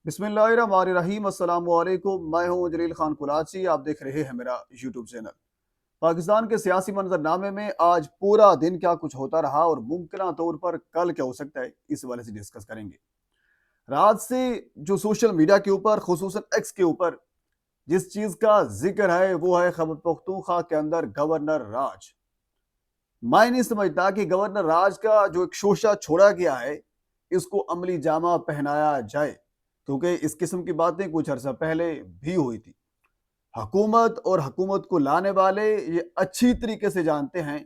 बिस्मिल्लाहिर्रहमानिर्रहीम। अस्सलाम वालेकुम। मैं हूं जलील खान कुलाची। आप देख रहे हैं मेरा यूट्यूब चैनल। पाकिस्तान के सियासी मंजरनामे में आज पूरा दिन क्या कुछ होता रहा और मुमकिन तौर पर कल क्या हो सकता है, इस वाले से डिस्कस करेंगे। रात से जो सोशल मीडिया के ऊपर, खुसूसन एक्स के ऊपर जिस चीज का जिक्र है वो है खैबर पख्तूनख्वा के अंदर गवर्नर राज। मैं नहीं समझता कि गवर्नर राज का जो एक शोशा छोड़ा गया है इसको अमली जामा पहनाया जाए, क्योंकि इस किस्म की बातें कुछ अर्सा पहले भी हुई थी। हुकूमत और हुकूमत को लाने वाले ये अच्छी तरीके से जानते हैं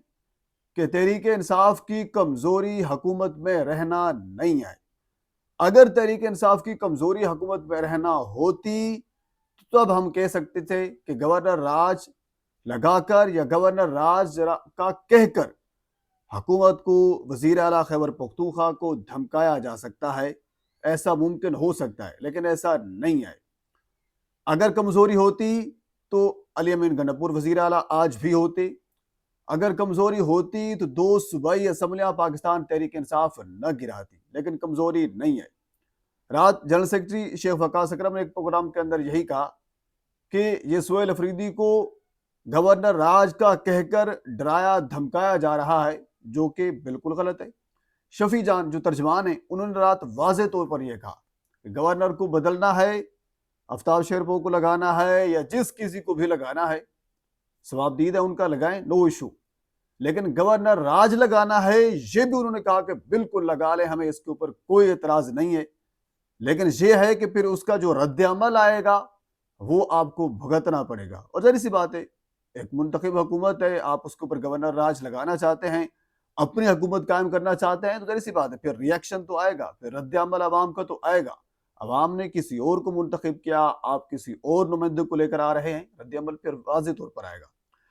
कि तहरीक इंसाफ की कमजोरी हुकूमत में रहना नहीं है। अगर तहरीक इंसाफ की कमजोरी हुकूमत में रहना होती तो तब हम कह सकते थे कि गवर्नर राज लगाकर या गवर्नर राज का कहकर हुकूमत को, वजीर आला खैबर पख्तूनख्वा को धमकाया जा सकता है। ऐसा मुमकिन हो सकता है, लेकिन ऐसा नहीं है। अगर कमजोरी होती तो अली अमीन गंडापुर वजीर आला आज भी होते। अगर कमजोरी होती तो 2 सूबाई असम्बलियां पाकिस्तान तहरीक इंसाफ न गिराती, लेकिन कमजोरी नहीं है। रात जनरल सेक्रेटरी शेख वकास अकरम ने एक प्रोग्राम के अंदर यही कहा कि ये सुहेल अफरीदी को गवर्नर राज का कहकर डराया धमकाया जा रहा है, जो कि बिल्कुल गलत है। शफी जान जो तर्जमान है, उन्होंने रात वाज़े तौर पर यह कहा कि गवर्नर को बदलना है, आफ्ताब शेरपो को लगाना है या जिस किसी को भी लगाना है, सवाबदीद है उनका, लगाएं, नो इशू। लेकिन गवर्नर राज लगाना है ये भी उन्होंने कहा कि बिल्कुल लगा ले, हमें इसके ऊपर कोई एतराज नहीं है। लेकिन ये है कि फिर उसका जो रद्द अमल आएगा वो आपको भुगतना पड़ेगा। और जहरी सी बात है, एक मुंतखब हुकूमत है, आप उसके ऊपर गवर्नर राज लगाना चाहते हैं, अपनी हुकूमत कायम करना चाहते हैं, तो जहरी सी बात है फिर रिएक्शन तो आएगा, फिर रद्द अमल अवाम का तो आएगा। अवाम ने किसी और को मुंतखब किया, आप किसी और नुमाइंदे को लेकर आ रहे हैं, रद्द अमल फिर वाज़े तौर पर आएगा।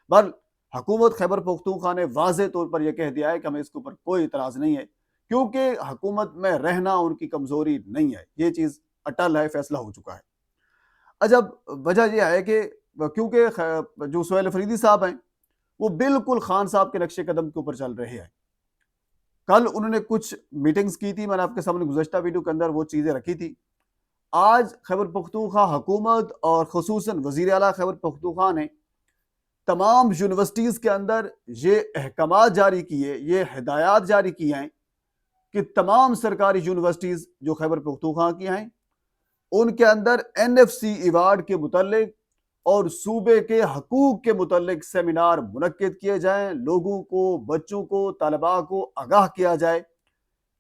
बल हुकूमत खैबर पख्तूनख्वा ने वाज़े तौर पर यह कह दिया है कि हमें इसके ऊपर कोई इतराज़ नहीं है, क्योंकि हुकूमत में रहना उनकी कमजोरी नहीं है। ये चीज़ अटल है, फैसला हो चुका है। अजब वजह यह है कि क्योंकि जो सुहेल अफरीदी साहब हैं वो बिल्कुल खान साहब के नक्शे कदम के ऊपर चल रहे हैं। कल उन्होंने कुछ मीटिंग्स की थी, मैंने आपके सामने गुज़श्ता वीडियो के अंदर वो चीज़ें रखी थी। आज खैबर पख्तूनख्वा हुकूमत और खुसूसन वज़ीर आला खैबर पख्तूनख्वा ने तमाम यूनिवर्सिटीज़ के अंदर ये अहकामात जारी किए, ये हिदायत जारी की हैं कि तमाम सरकारी यूनिवर्सिटीज़ जो खैबर पख्तूनख्वा की हैं उनके अंदर NFC अवार्ड के मुतल्लिक और सूबे के हकूक के मुतल्लिक सेमिनार मुनक्किद किए जाएं। लोगों को, बच्चों को, तालिबा को आगाह किया जाए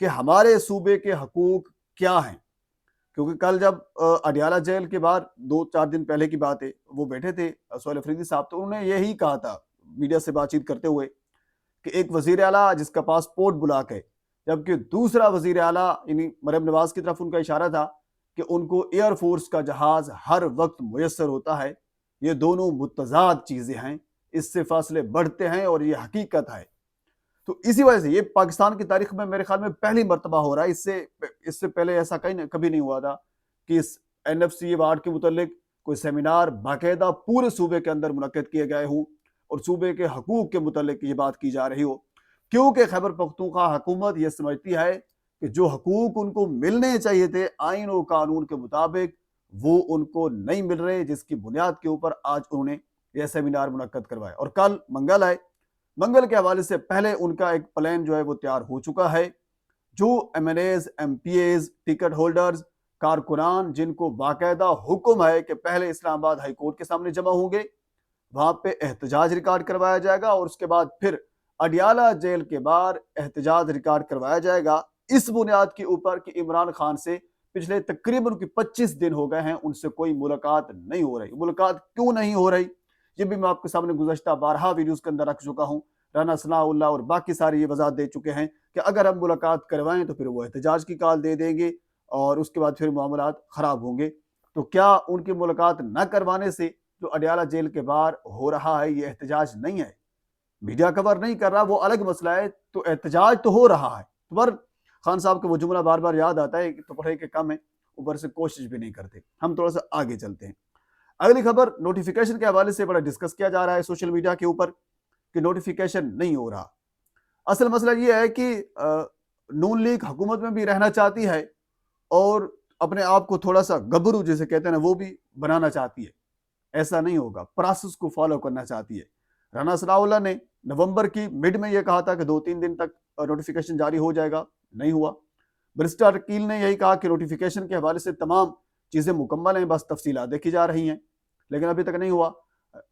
कि हमारे सूबे के हकूक क्या हैं। क्योंकि कल जब अडियाला जेल के बाहर 2-4 दिन पहले की बात है, वो बैठे थे सुहेल अफरीदी साहब, तो उन्होंने यही कहा था मीडिया से बातचीत करते हुए कि एक वजीर आला जिसका पासपोर्ट ब्लॉक है, जबकि दूसरा वजीर आला यानी मरियम नवाज की तरफ उनका इशारा था कि उनको एयरफोर्स का जहाज हर वक्त मुयस्सर होता है। ये दोनों मुतजाद चीजें हैं, इससे फासले बढ़ते हैं और ये हकीकत है। तो इसी वजह से ये पाकिस्तान की तारीख में मेरे ख्याल में पहली मर्तबा हो रहा है। इससे पहले ऐसा कभी नहीं हुआ था कि इस NFC अवार्ड के मुतल्लिक कोई सेमिनार बाकायदा पूरे सूबे के अंदर मुनक्किद किए गए हों और सूबे के हकूक के मुतल्लिक ये बात की जा रही हो। क्योंकि खैबर पख्तूनख्वा हुकूमत ये समझती है कि जो हकूक उनको मिलने चाहिए थे आइन और कानून के मुताबिक, वो उनको नहीं मिल रहे, जिसकी बुनियाद के ऊपर आज उन्होंने यह सेमिनार मुनक्किद करवाया। और कल मंगल है, मंगल के हवाले से पहले उनका एक प्लान जो है वो तैयार हो चुका है। जो MNAs, MPAs, टिकट होल्डर्स, कारकुनान जिनको बाकायदा हुक्म है कि पहले इस्लामाबाद हाई कोर्ट के सामने जमा होंगे, वहां पे एहतजाज रिकॉर्ड करवाया जाएगा और उसके बाद फिर अडियाला जेल के बाहर एहतजाज रिकॉर्ड करवाया जाएगा, इस बुनियाद के ऊपर कि इमरान खान से पिछले तकरीबन 25 दिन हो गए हैं उनसे कोई मुलाकात नहीं हो रही। मुलाकात क्यों नहीं हो रही, ये भी मैं आपके सामने गुज़श्ता 12 वीडियोस के अंदर रख चुका हूँ। राना सनाउल्लाह और बाकी सारे ये वजाहत दे चुके हैं कि अगर हम मुलाकात करवाएं तो फिर वो एहतजाज की कॉल दे देंगे और उसके बाद फिर मामलात ख़राब होंगे। तो क्या उनकी मुलाकात न करवाने से जो अडियाला जेल के बाहर हो रहा है ये एहतजाज नहीं है? मीडिया कवर नहीं कर रहा, वो अलग मसला है, तो एहतजाज तो हो रहा है। तो पर खान साहब का वो जुमला बार बार याद आता है कि तो पढ़े के कम है, ऊपर से कोशिश भी नहीं करते। हम थोड़ा सा आगे चलते हैं। अगली खबर नोटिफिकेशन के हवाले से बड़ा डिस्कस किया जा रहा है सोशल मीडिया के ऊपर कि नोटिफिकेशन नहीं हो रहा। असल मसला ये है कि नून लीग हुकूमत में भी रहना चाहती है और اپنے آپ کو تھوڑا سا گبرو جسے کہتے ہیں نا وہ بھی بنانا چاہتی ہے. ایسا نہیں ہوگا، پروسیس کو فالو کرنا چاہتی ہے. رانا ثناء اللہ نے نومبر کی مڈ میں یہ کہا تھا کہ 2-3 دن تک نوٹیفیکیشن جاری ہو جائے گا، نہیں ہوا. برسٹر عقیل نے یہی کہا کہ نوٹیفیکیشن کے حوالے سے تمام چیزیں مکمل ہیں، بس تفصیلات دیکھی جا رہی ہیں، لیکن ابھی تک نہیں ہوا.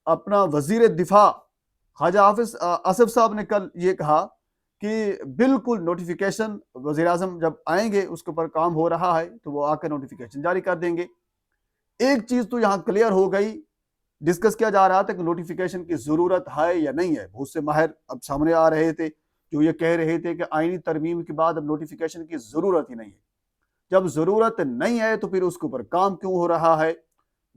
اپنا وزیر دفاع خواجہ آصف صاحب نے کل یہ کہا کہ بالکل نوٹیفیکیشن وزیر اعظم جب آئیں گے اس کے اوپر کام ہو رہا ہے تو وہ آ کر نوٹیفیکیشن جاری کر دیں گے. ایک چیز تو یہاں کلیئر ہو گئی، ڈسکس کیا جا رہا تھا کہ نوٹیفیکیشن کی ضرورت ہے یا نہیں ہے. بہت سے ماہر اب سامنے آ رہے تھے جو یہ کہہ رہے تھے کہ آئینی ترمیم کے بعد اب نوٹیفیکیشن کی ضرورت ہی نہیں ہے. جب ضرورت نہیں ہے تو پھر اس کے اوپر کام کیوں ہو رہا ہے؟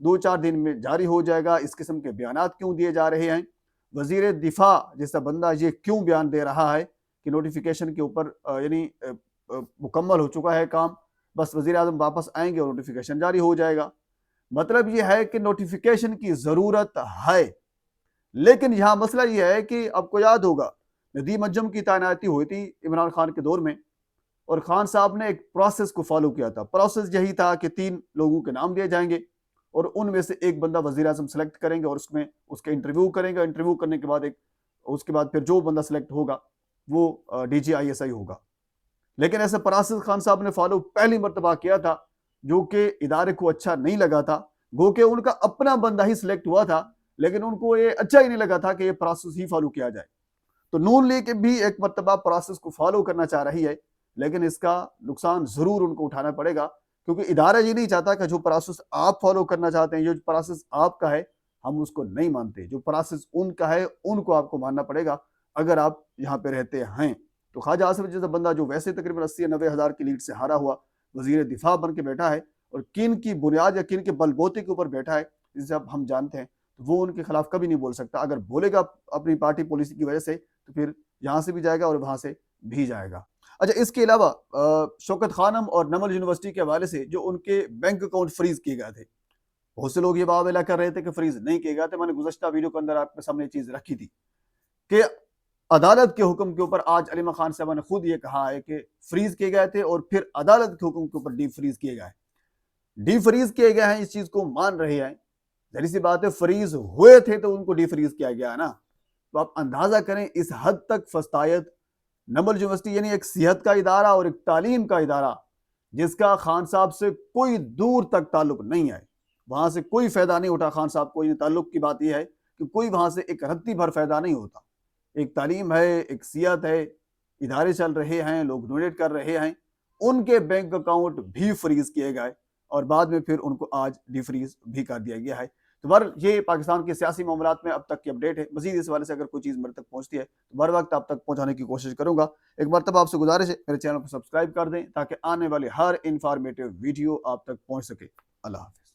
2-4 دن میں جاری ہو جائے گا، اس قسم کے بیانات کیوں دیے جا رہے ہیں؟ وزیر دفاع جیسا بندہ یہ کیوں بیان دے رہا ہے کہ نوٹیفیکیشن کے اوپر یعنی مکمل ہو چکا ہے کام، بس وزیر اعظم واپس آئیں گے اور نوٹیفیکیشن جاری ہو جائے گا؟ مطلب یہ ہے کہ نوٹیفیکیشن کی ضرورت ہے، لیکن یہاں مسئلہ یہ ہے کہ آپ کو یاد ہوگا ندیم انجم کی تعیناتی ہوئی تھی عمران خان کے دور میں، اور خان صاحب نے ایک پروسیس کو فالو کیا تھا. پروسیس یہی تھا کہ 3 لوگوں کے نام دیے جائیں گے اور ان میں سے ایک بندہ وزیر اعظم سلیکٹ کریں گے اور اس میں اس کے انٹرویو کریں گے. انٹرویو کرنے کے بعد اس کے بعد پھر جو بندہ سلیکٹ ہوگا وہ D G I S I ہوگا. لیکن ایسا پروسیس خان صاحب نے فالو پہلی مرتبہ کیا تھا جو کہ ادارے کو اچھا نہیں لگا تھا. گو کہ ان کا اپنا بندہ ہی سلیکٹ ہوا تھا لیکن ان کو یہ اچھا ہی نہیں لگا تھا کہ یہ پروسیس ہی فالو کیا جائے. تو نون لیگ بھی ایک مرتبہ پروسیس کو فالو کرنا چاہ رہی ہے، لیکن اس کا نقصان ضرور ان کو اٹھانا پڑے گا، کیونکہ ادارہ یہ نہیں چاہتا کہ جو پروسیس آپ فالو کرنا چاہتے ہیں، جو پروسیس آپ کا ہے ہم اس کو نہیں مانتے. جو پروسیس ان کا ہے ان کو آپ کو ماننا پڑے گا اگر آپ یہاں پہ رہتے ہیں. تو خواجہ آصف جیسا بندہ جو ویسے تقریباً 80-90 ہزار کی لیڈ سے ہارا ہوا وزیر دفاع بن کے بیٹھا ہے اور کن کی بنیاد یا کن کے بل بوتے کے اوپر بیٹھا ہے جسے اب ہم جانتے ہیں، تو وہ ان کے خلاف کبھی نہیں بول سکتا. اگر بولے گا اپنی پارٹی پالیسی کی وجہ سے تو پھر یہاں سے بھی جائے گا اور وہاں سے بھی جائے گا. اچھا، اس کے علاوہ شوکت خانم اور نمل یونیورسٹی کے حوالے سے جو ان کے بینک اکاؤنٹ فریز کیے گئے تھے، بہت سے لوگ یہ واویلا کر رہے تھے کہ فریز نہیں کیے گئے تھے. میں نے گزشتہ ویڈیو کے اندر آپ کے سامنے چیز رکھی تھی کہ عدالت کے حکم کے اوپر آج علیمہ خان صاحبہ نے خود یہ کہا ہے کہ فریز کیے گئے تھے اور پھر عدالت کے حکم کے اوپر ڈی فریز کیے گئے. ڈی فریز کیے گئے ہیں، اس چیز کو مان رہے ہیں. ظاہر سی بات ہے فریز ہوئے تھے تو ان کو ڈی فریز کیا گیا ہے نا. تو آپ اندازہ کریں اس حد تک فسطائیت. نمل یونیورسٹی یعنی ایک صحت کا ادارہ اور ایک تعلیم کا ادارہ جس کا خان صاحب سے کوئی دور تک تعلق نہیں ہے، وہاں سے کوئی فائدہ نہیں اٹھا خان صاحب کو. تعلق کی بات یہ ہے کہ کوئی وہاں سے ایک رتی بھر فائدہ نہیں ہوتا. ایک تعلیم ہے، ایک صحت ہے، ادارے چل رہے ہیں، لوگ ڈونیٹ کر رہے ہیں. ان کے بینک اکاؤنٹ بھی فریز کیے گئے اور بعد میں پھر ان کو آج ڈی فریز بھی کر دیا گیا ہے. تو یہ پاکستان کے سیاسی معاملات میں اب تک کی اپڈیٹ ہے. مزید اس حوالے سے اگر کوئی چیز میرے تک پہنچتی ہے تو بر وقت آپ تک پہنچانے کی کوشش کروں گا. ایک مرتبہ آپ سے گزارش ہے میرے چینل کو سبسکرائب کر دیں تاکہ آنے والی ہر انفارمیٹیو ویڈیو آپ تک پہنچ سکے. اللہ حافظ.